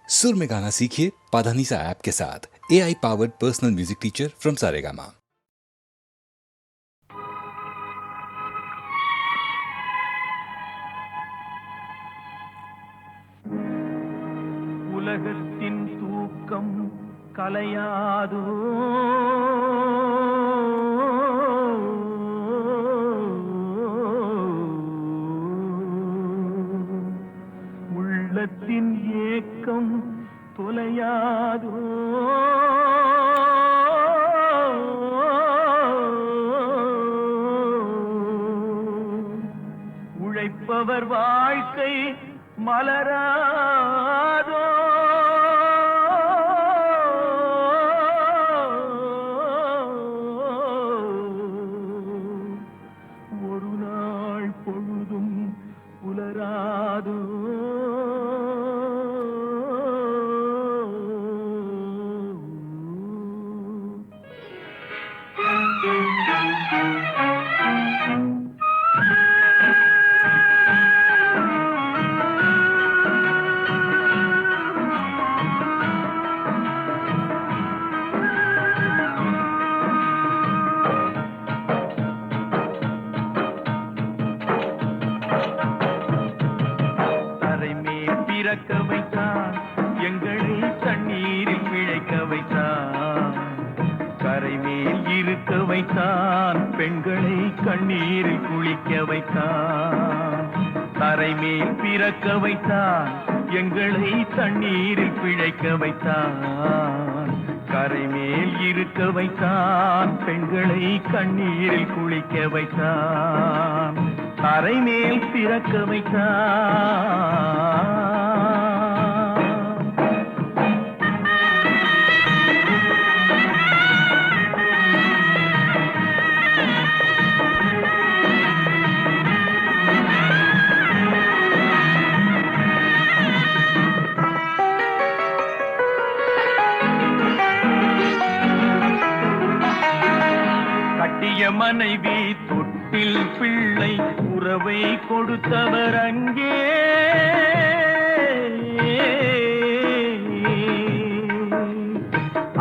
सुर में गाना सीखिए पाधानीसा ऐप के साथ। AI powered personal music teacher from Saregama. உலகத்தின் தூக்கம் கலையாதோ, உள்ளத்தின் ஏக்கம் தொலையாதோ, உழைப்பவர் வாழ்க்கை மலராதோ, ஒரு நாள் பொழுதும் புலராதோ. பிறக்க வைத்தான், எங்களை தண்ணீரில் பிழைக்க வைத்தான், கரை மேல் இருக்க வைத்தான், பெண்களை கண்ணீரில் குளிக்க வைத்தான். தரை மேல் பிறக்க வைத்தான், எங்களை தண்ணீரில் பிழைக்க வைத்தான், கரை மேல் இருக்க வைத்தான், பெண்களை கண்ணீரில் குளிக்க வைத்தான். தரை மேல் பிறக்க வைத்தான். கட்டிய மனைவி தொட்டில் பிள்ளை உறவை கொடுத்தவர் அங்கே,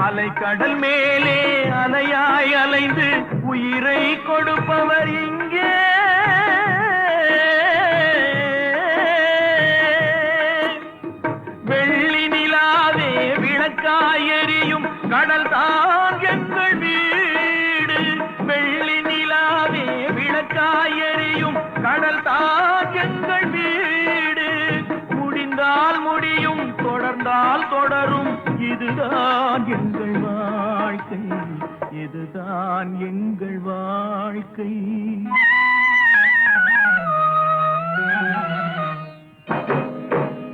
அலை கடல் மேலே அலையாய் அலைந்து உயிரை கொடுப்பவர் இங்கே. வெள்ளி நிலாவே விளக்காய் எரியும் கடல் தான் எங்கள் வீடு, வெள்ளி நிலாவே விளக்காய் எரியும் கடல் தான் எங்கள் வீடு. முடிந்தால் முடியும், தொடர்ந்தால் தொடரும், இதுதான் எங்கள் வாழ்க்கை, இதுதான் எங்கள் வாழ்க்கை.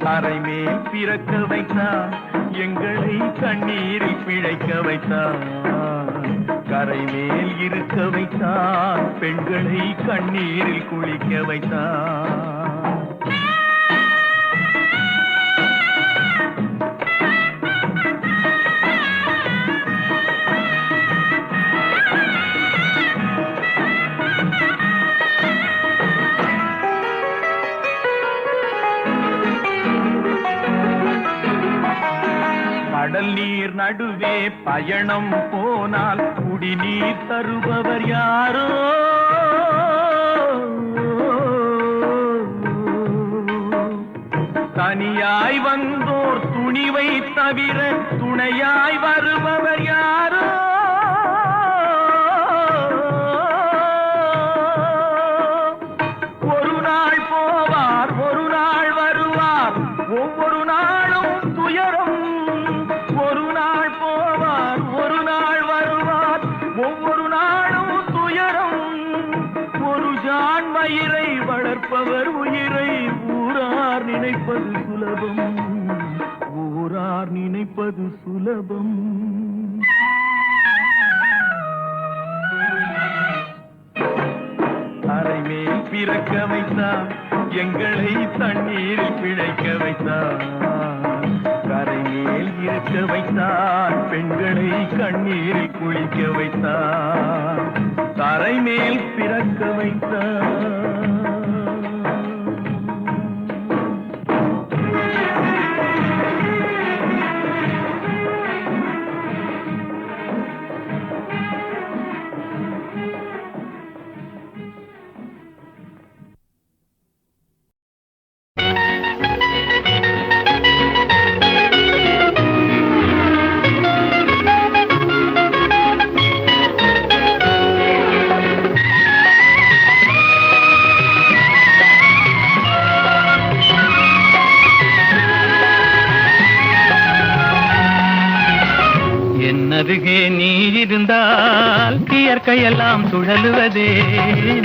தரை மேல் பிறக்க வைத்தான், எங்களை கண்ணீரில் பிழைக்க வைத்தான், கரை மேல் இருக்க வைத்தான், பெண்களை கண்ணீரில் குளிக்க வைத்தான். கடல் நீர் நடுவே பயணம் போனால் குடிநீர் தருபவர் யாரோ, தனியாய் வந்தோர் துணிவை தவிர துணையாய் வருபவர் யாரோ. ஒரு நாள் போவார், ஒரு நாள் வருவார், ஒவ்வொரு நாளும் துயரம். ஒரு நாள் போவார், ஒரு நாள் வருவார், ஒவ்வொரு நாளும் துயரம். ஒரு ஜான் மயிரை வளர்ப்பவர் உயிரை ஊரார் நினைப்பது சுலபம், ஊரார் நினைப்பது சுலபம். தரை மேல் பிறக்க வைத்தான், எங்களை தண்ணீரில் பிழைக்க வைத்தான், கரை மேல் இருக்க வைத்தான், பெண்களை கண்ணீரில் குளிக்க வைத்தான். தரை மேல் பிறக்க வைத்தான். என்னருகே நீ இருந்தால் இயற்கையெல்லாம் சுழலுவதே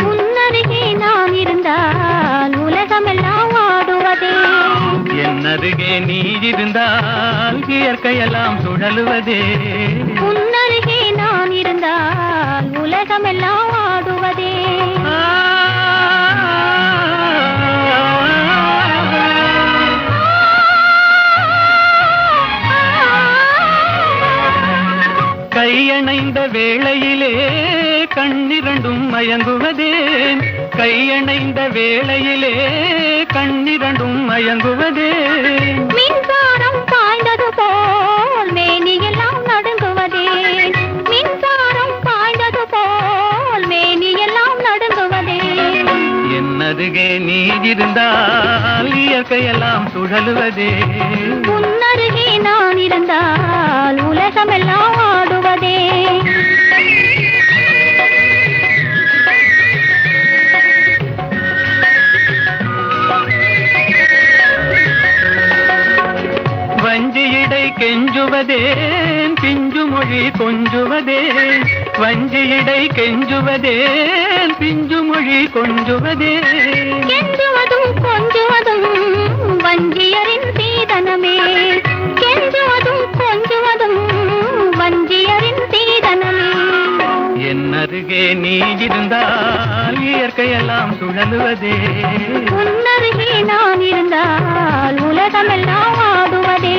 உன்னருகே நான் இருந்தால் உலகமெல்லாம் ஆடுவதே என்னருகே நீ இருந்தால் இயற்கையெல்லாம் சுழலுவதே உன்னருகே நான் இருந்தால் உலகமெல்லாம் ஆடுவதே கையணைந்த வேளையிலே கண்ணிரண்டும் மயங்குவதேன் கையணைந்த வேளையிலே கண்ணிரண்டும் மயங்குவதேன் மின்சாரம் பாய்ந்தது போல் மேனியெல்லாம் நடுங்குவதேன் மின்சாரம் பாய்ந்தது போல் மேனியெல்லாம் நடுங்குவதேன் என்னருகே நீ இருந்தால் இயற்கையெல்லாம் சுழலுவதே உன்னருகே நான் இருந்தால் உலகமெல்லாம் ஆடுவதே வஞ்சியிடை கெஞ்சுவதேன் பிஞ்சு மொழி கொஞ்சுவதேன் வஞ்சியிடை கெஞ்சுவதேன் பிஞ்சு மொழி கொஞ்சுவதேன் கெஞ்சுவதும் கொஞ்சுவதும் வஞ்சியரின் சீதனமே கெஞ்சுவதும் கொஞ்சுவதும் வஞ்சியரின் சீதனமே என்னருகே நீ இருந்தால் இயற்கையெல்லாம் சுழலுவதே உன்னருகே நான் இருந்தால் உலகமெல்லாம் ஆடுவதே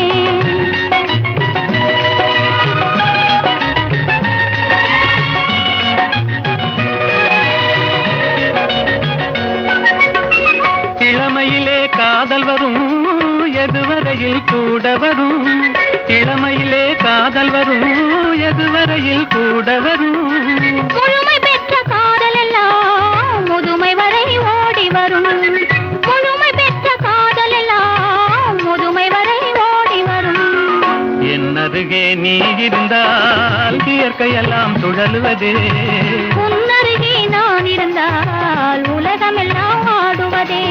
இளமையிலே காதல் வரும் எதுவரையில் கூட வரும் இளமையிலே காதல் வரும் எதுவரையில் கூட வரும் முழுமை பெற்ற காதல் எல்லாம் முதுமை வரை ஓடி வரும் முழுமை பெற்ற காதல் எல்லாம் முதுமை வரை ஓடி வரும் என்னருகே நீ இருந்தால் இயற்கையெல்லாம் சுழலுவதே உன்னருகே நான் இருந்தால் உலகமெல்லாம் ஆடுவதே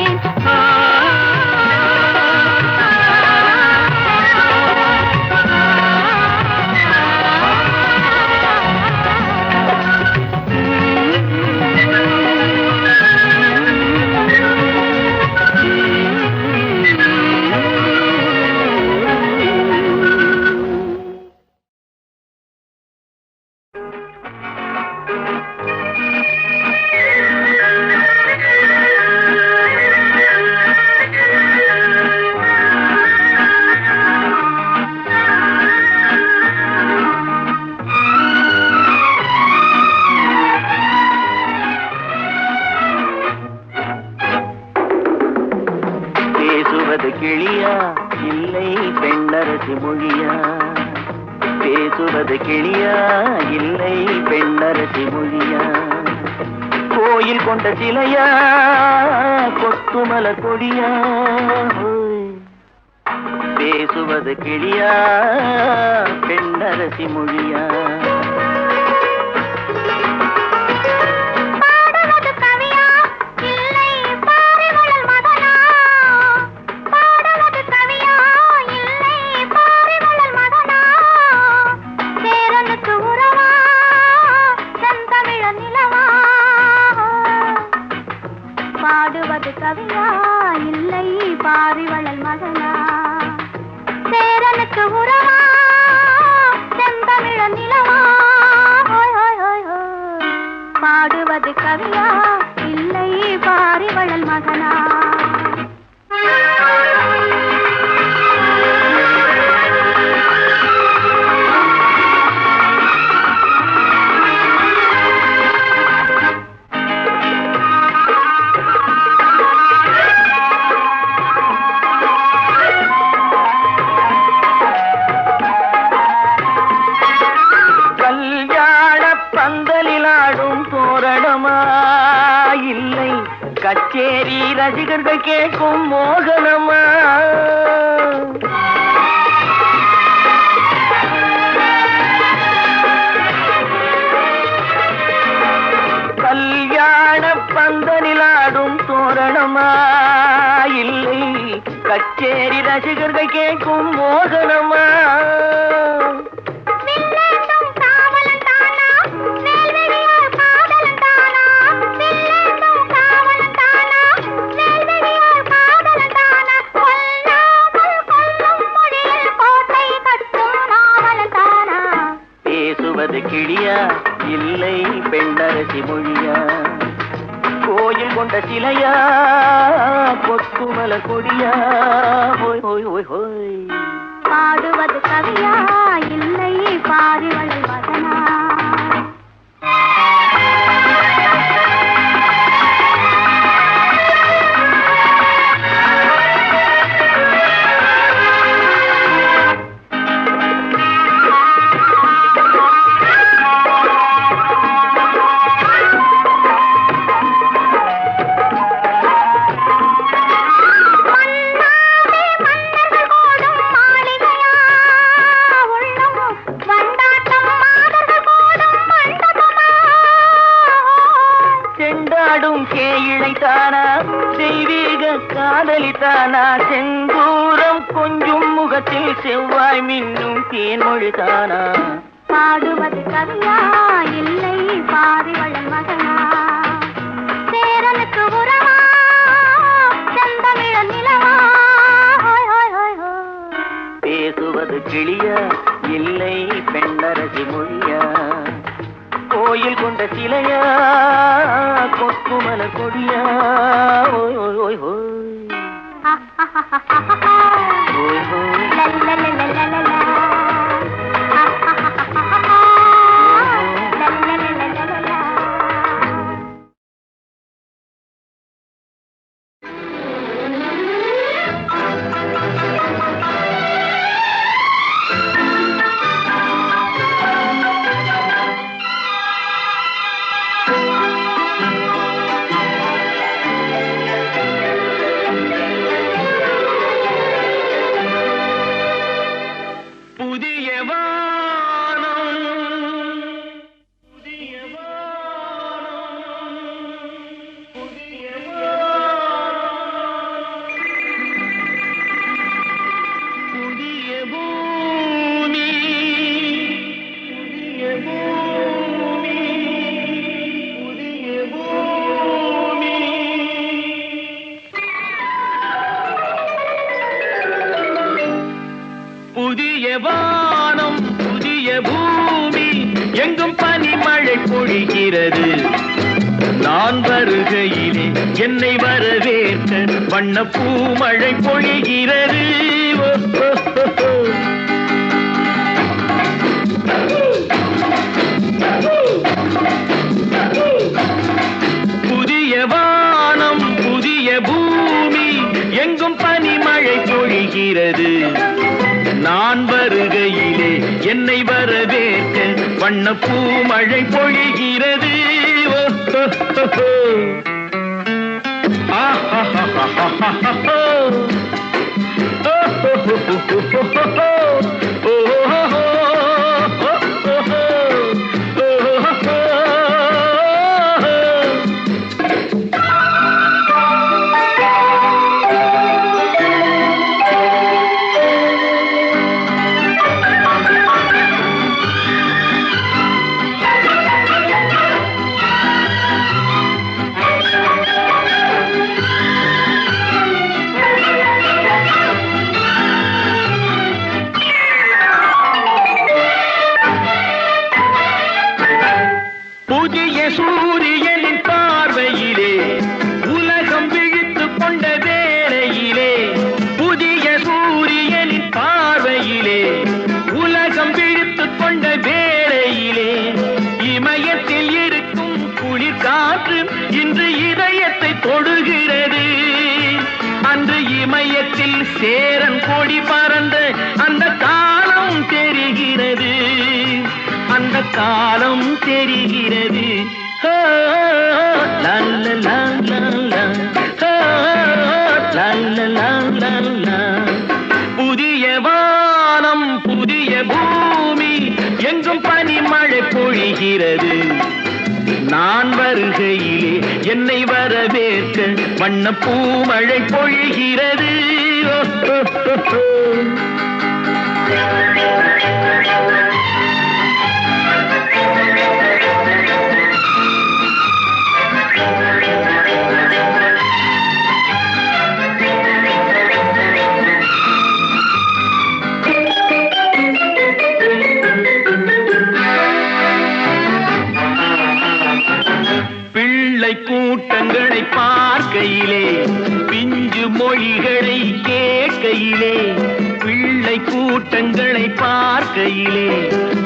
கிளியா இல்லை பெண்ணரசி மொழியா பேசுவது கிளியா இல்லை பெண்ணரசி மொழியா கோயில் கொண்ட சிலையா கொத்துமலர் கொடியா பேசுவது கிளியா பெண்ணரசி மொழியா பாடுவது கவியா இல்லை பாரிவளல் மகனா சேரனுக்கு உறவா செந்தமிழ நிலவா பாடுவது கவியா இல்லை பாரிவளல் மகனா இல்லை கச்சேரி ரசிகர்கள் கேட்கும் மோகனமா கல்யாண பந்தலில் ஆடும் தோரணமா இல்லை கச்சேரி ரசிகர்கள் கேட்கும் மோகனமா பேசுவது கிளியா இல்லை பெண்ணரசி மொழியா கோயில் கொண்ட சிலையா கொத்துமல கொடியா ஹோய் ஹோய் ஹோய் ஹோய் பாடுவது கவியா இல்லை பாரிவளை மகனா காதலித்தானா செந்தூரம் கொஞ்சம் முகத்தில் செவ்வாய் மின்னும் தேன்மொழிதானா பாடுவது கவியா இல்லை பாரிவளன் மகனா சேரனுக்கு உறவா செந்தமிழ நிலவா பேசுவது கிளியா இல்லை பெண்ணரசி மொழியா கோயில் கொண்ட சிலையா கொத்துமல கொடியா ஓய் ஓய் ஓய் ஓய் வானம் புதிய பூமி எங்கும் பனிமழை பொழிகிறது நான் வருகையிலே என்னை வரவேற்க வண்ண பூமழை பொழிகிறது புதிய வானம் புதிய பூமி எங்கும் பனிமழை பொழிகிறது நான் வருகையிலே என்னை வரவேற்க வண்ண பூமழை பொழிகிறது சூரியனின் பார்வையிலே உலகம் விழித்துக் கொண்ட வேளையிலே புதிய சூரியனின் பார்வையிலே உலகம் விழித்துக் கொண்ட வேளையிலே இமயத்தில் இருக்கும் குளிர் காற்று இன்று இதயத்தை தொடுகிறது அன்று இமயத்தில் சேரன் கொடி பறந்த அந்த காலம் தெரிகிறது அந்த காலம் தெரிகிறது புதிய வானம் புதிய பூமி எங்கும் பனிமழை பொழிகிறது நான் வருகையிலே என்னை வரவேற்க வண்ண பூமழை பொழிகிறது தோட்டங்களை பார்க்கையிலே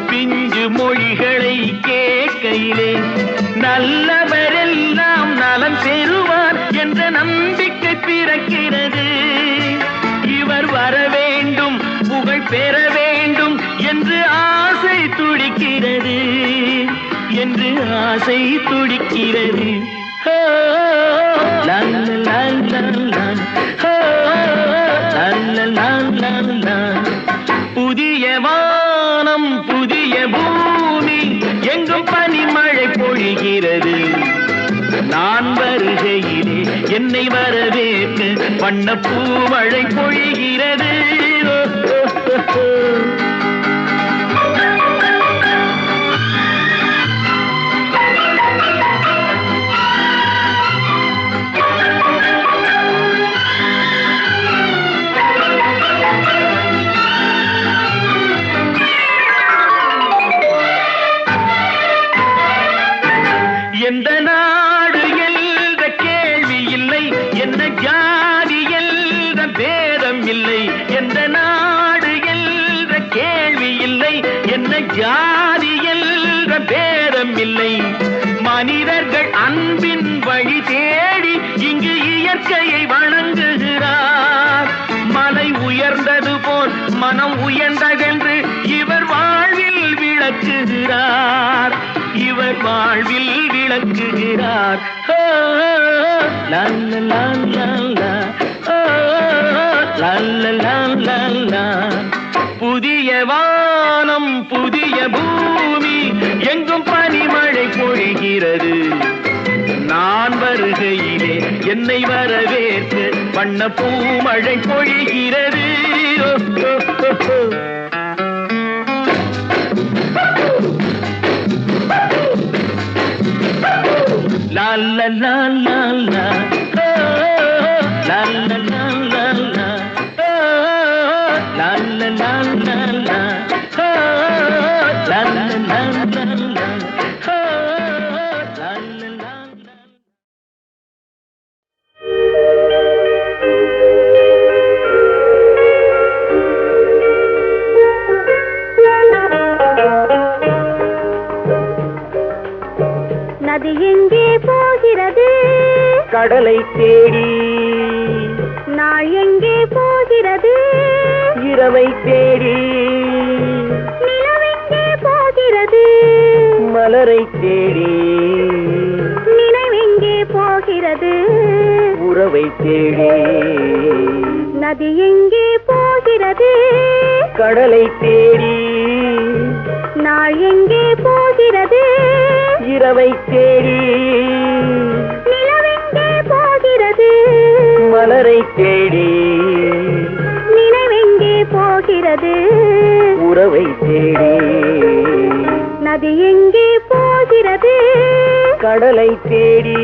பிஞ்சு மொழிகளை கேட்கையிலே நல்லவரெல்லாம் நலம் பெறுவார் என்ற நம்பிக்கை பிறக்கிறது. இவர் வர வேண்டும், புகழ் பெற வேண்டும் என்று ஆசை துடிக்கிறது, என்று ஆசை துடிக்கிறது. புதிய வானம் புதிய பூமி எங்கும் பனிமழை பொழிகிறது. நான் வருகையிலே என்னை வரவேற்று வண்ண பூமழை பொழிகிறது. எந்த நாடு என்ற கேள்வி இல்லை, என்ன ஜாதி என்ற பேதம் இல்லை. எந்த நாடு என்ற கேள்வி இல்லை, என்ன ஜாதி என்ற பேதம் இல்லை. மனிதர்கள் அன்பின் வழி தேடி இங்கு இயற்கையை வணங்குகிறார். மலை உயர்ந்தது போல் மனம் உயர்ந்ததென்று இவர் வாழ்வில் விளக்குகிறார், இவர் வாழ்வில் விளக்குகிறார். புதிய வானம் புதிய பூமி எங்கும் பனிமழை பொழிகிறது. நான் வருகையிலே என்னை வரவேற்று வண்ண பூமழை பொழிகிறது. La la la la la, la la la la la, la la la la la, la la la la la. நதி எங்கே போகிறது? கடலை தேடி. நாள் எங்கே போகிறது? இரவை தேடி. நிலவெங்கே போகிறது? மலரை தேடி. நினைவெங்கே போகிறது? உறவை தேடி. நதி எங்கே போகிறது? கடலை தேடி. நாள் எங்கே போகிறது? இரவை தேடி. நிலவெங்கே போகிறது? மலரை தேடி. நினைவெங்கே போகிறது? உறவை தேடி. நதி எங்கே போகிறது? கடலை தேடி.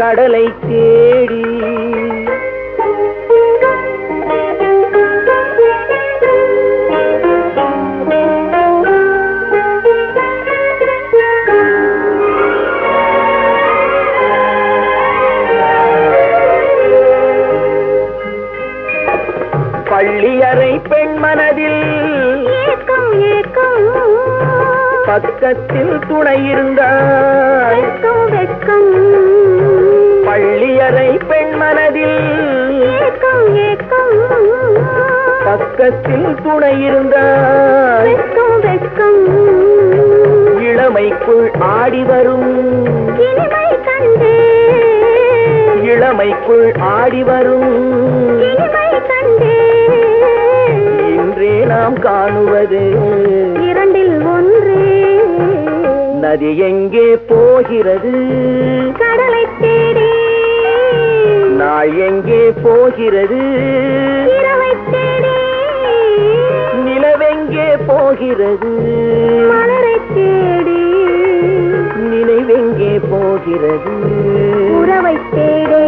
கடலை தேடி. பள்ளியறை பெண் மனதில் ஏக்கம் ஏக்கம், பக்கத்தில் துணை இருந்தாய் வெட்கம் வெட்கம். பள்ளியறை பெண் மனதில் ஏக்கம் ஏக்கம், பக்கத்தில் துணை இருந்தால் வெட்கம் வெட்கம் இளமைக்குள் ஆடி வரும் இனிமை கண்டு இளமைக்குள் ஆடி வரும் இனிமை கண்டு இன்றே நாம் காணுவது இரண்டில் ஒன்று நதி எங்கே போகிறது கடலை தேடி நாள் எங்கே போகிறது இரவை தேடி நிலவெங்கே போகிறது மலரை தேடி நினைவெங்கே போகிறது உறவை தேடி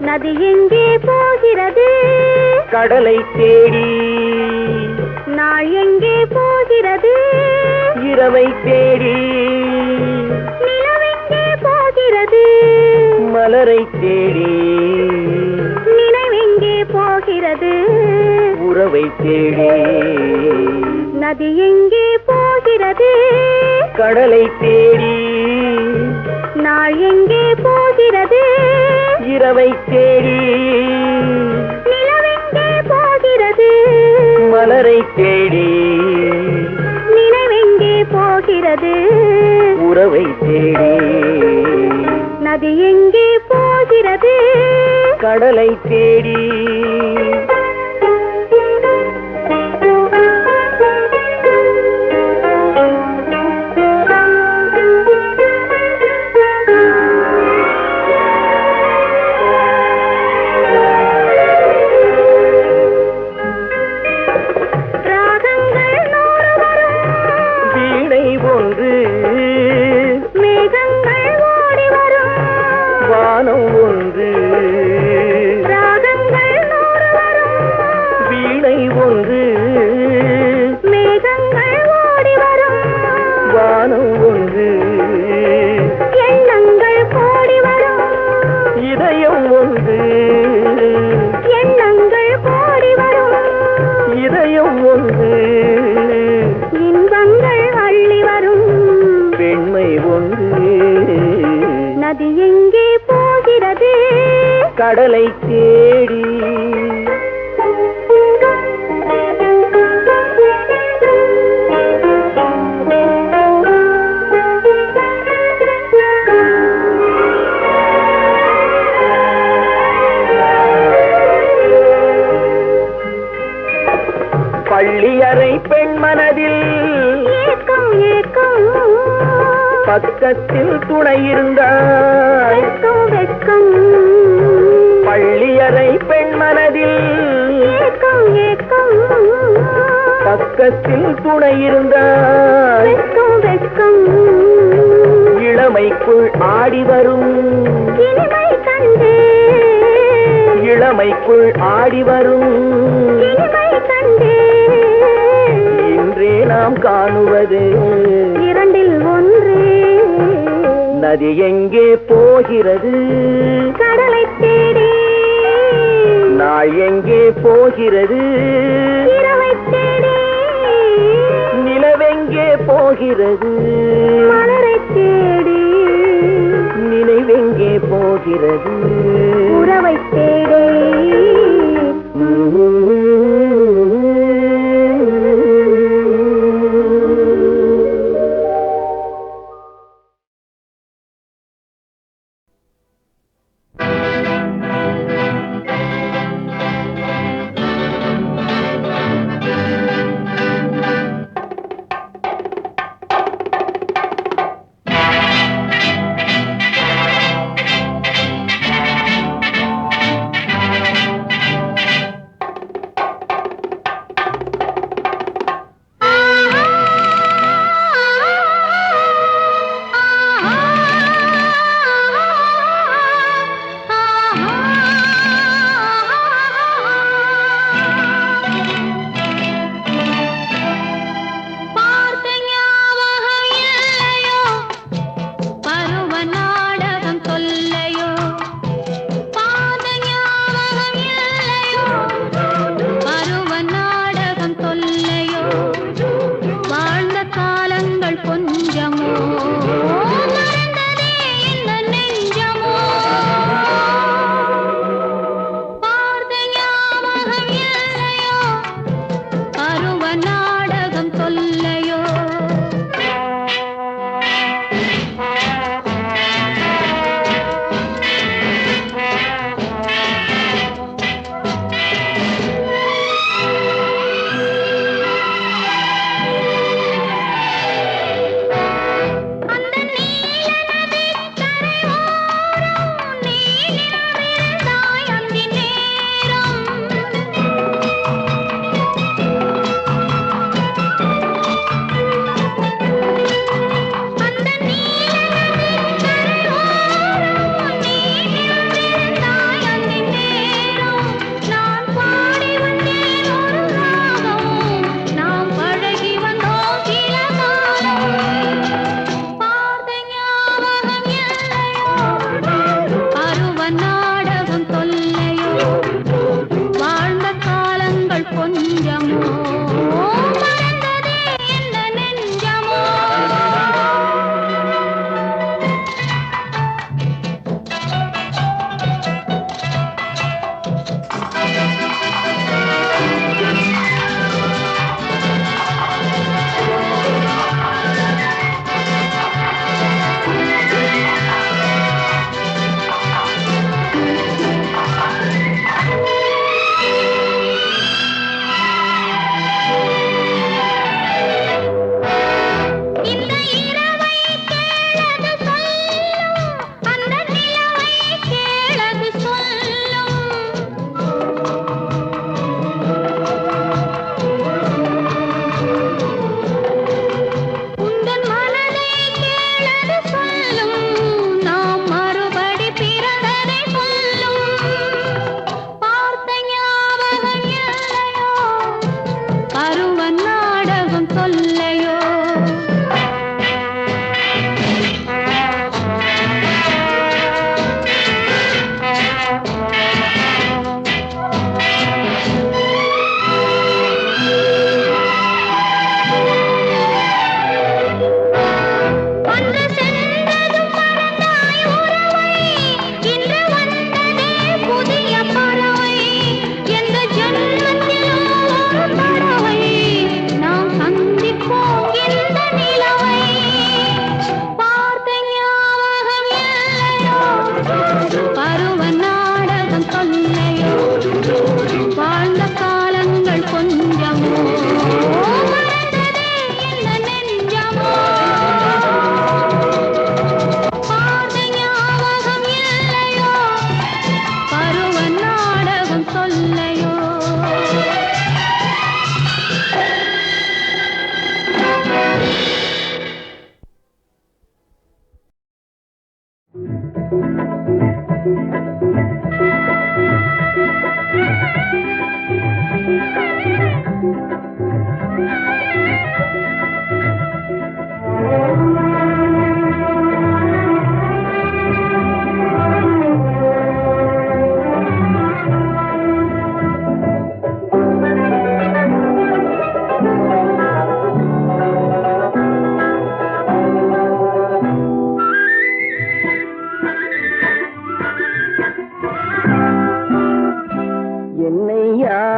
நதி எங்கே போகிறது கடலை தேடி நாள் எங்கே போகிறது இரவை தேடி நிலவெங்கே போகிறது மலரை தேடி நினைவெங்கே போகிறது உறவை தேடி நதி எங்கே போகிறது கடலை தேடி நாள் எங்கே போகிறது இரவை தேடி நிலவெங்கே போகிறது மலரை தேடி நினைவெங்கே போகிறது உறவை தேடி நதி எங்கே போகிறது கடலை தேடி ராகங்கள் நூறு வரும் வீணை ஒன்று மேகங்கள் ஓடி வரும் வானம் ஒன்று ராகங்கள் நூறு வரும் வீணை ஒன்று மேகங்கள் ஓடி வரும் வானம் ஒன்று எண்ணங்கள் கோடி வரும் இதயம் ஒன்று எண்ணங்கள் கோடி வரும் இதயம் ஒன்று இன்பங்கள் அள்ளி வரும் பெண்மை ஒன்று நதி எங்கே போகிறது கடலை தேடி பள்ளியறை பெண் மனதில் ஏக்கம் ஏக்கம் பக்கத்தில் துணை இருந்தால் வெட்கம் வெட்கம் பள்ளியறை பெண் மனதில் ஏக்கம் ஏக்கம் பக்கத்தில் துணை இருந்தால் வெட்கம் வெட்கம் இளமைக்குள் ஆடி வரும் இனிமை கண்டு இளமைக்குள் ஆடி வரும் இனிமை கண்டு இன்றே நாம் காணுவது இரண்டில் ஒன்று நதி எங்கே போகிறது கடலை தேடி நாள் எங்கே போகிறது இரவை தேடி நிலவெங்கே போகிறது மலரை தேடி நினைவெங்கே போகிறது உறவை தேடி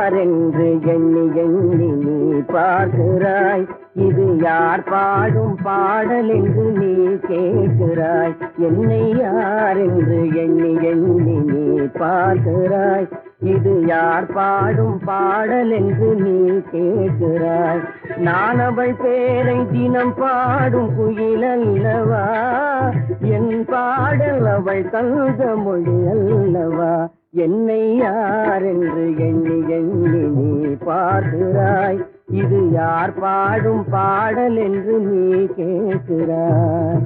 யார் என்று எண்ணி எண்ணி நீ பார்க்கிறாய். இது யார் பாடும் பாடல் என்று நீ கேட்கிறாய். என்னை யார் என்று எண்ணி எண்ணி நீ பார்க்கிறாய். இது யார் பாடும் பாடல் என்று நீ கேட்கிறாய். நான் அவள் பேரை தினம் பாடும் குயில் அல்லவா, என் பாடல் அவள் தந்த மொழி அல்லவா. என்னை யார் என்று எண்ணி எண்ணி நீ பார்க்கிறாய். இது யார் பாடும் பாடல் என்று நீ கேட்கிறாய்.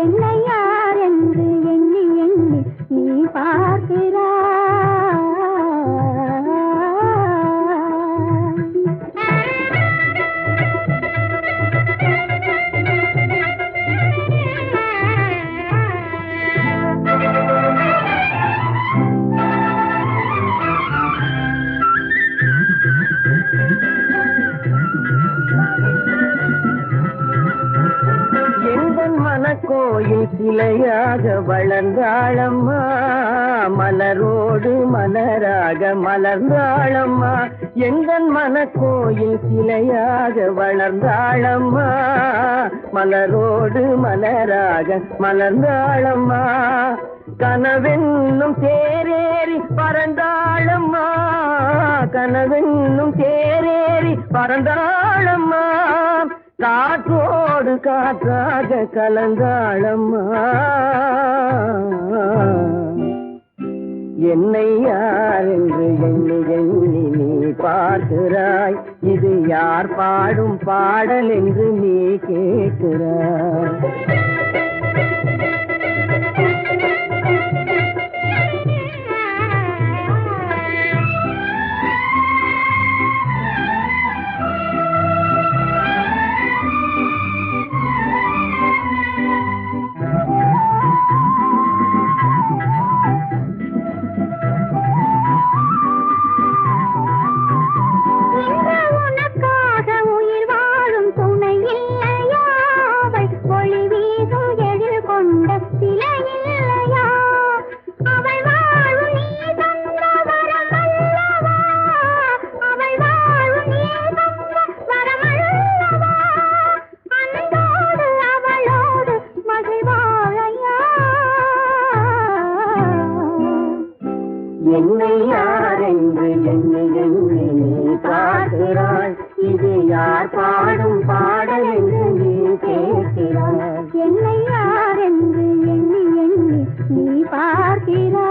என்னை யார் என்று எண்ணி எண்ணி நீ பார்க்கிறாய். கோயில் சிலையாக வளர்ந்தாளம்மா, மலரோடு மலராக மலர்ந்தாளம்மா. எங்கள் மனக்கோயில் சிலையாக வளர்ந்தாளம்மா, மலரோடு மலராக மலர்ந்தாளம்மா. கனவென்னும் தேரேறி பறந்தாளம்மா, கனவென்னும் தேரேறி பறந்தாளம்மா. காற்றோடு காற்றாக கலந்தாளம்மா. என்னை யார் என்று எண்ணி எண்ணி நீ பார்க்கிறாய். இது யார் பாடும் பாடல் என்று நீ கேட்கிறாய். என்னை யார் என்று எண்ணி எண்ணி நீ பார்க்கிறாய். இது யார் பாடும் பாடல் என்று நீ கேட்கிறாய். என்னை யார் என்று எண்ணி எண்ணி நீ பார்க்கிறாய்.